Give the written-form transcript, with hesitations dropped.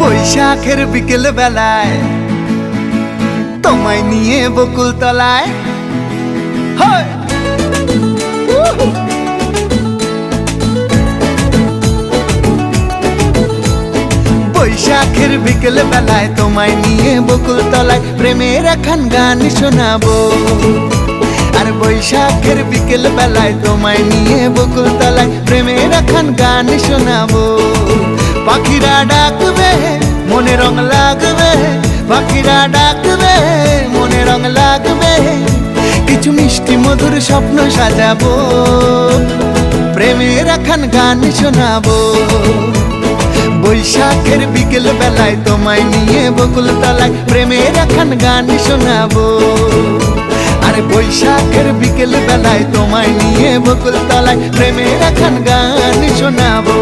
বৈশাখের বিকেল বেলায় তোমায় নিয়ে বকুল তলায় বৈশাখের বিকেল বেলায় তোমায় নিয়ে বকুল তলায় প্রেমের এখন গান শোনাবো। আর বৈশাখের বিকেল বেলায় তোমায় নিয়ে বকুল তলায় প্রেমের এখন গান শোনাবো। পাখিরা ডাকবে মনে রং লাগবে, পাখিরা ডাকবে মনে রং লাগবে, কিছু মিষ্টি মধুর স্বপ্ন সাজাবো, প্রেমের এখন গান শোনাবো। বৈশাখের বিকেল বেলায় তোমায় নিয়ে বকুল তলায় প্রেমের এখন গান শোনাবো। আর বৈশাখের বিকেল বেলায় তোমায় নিয়ে বকুল তলায় প্রেমের এখন গান শোনাবো।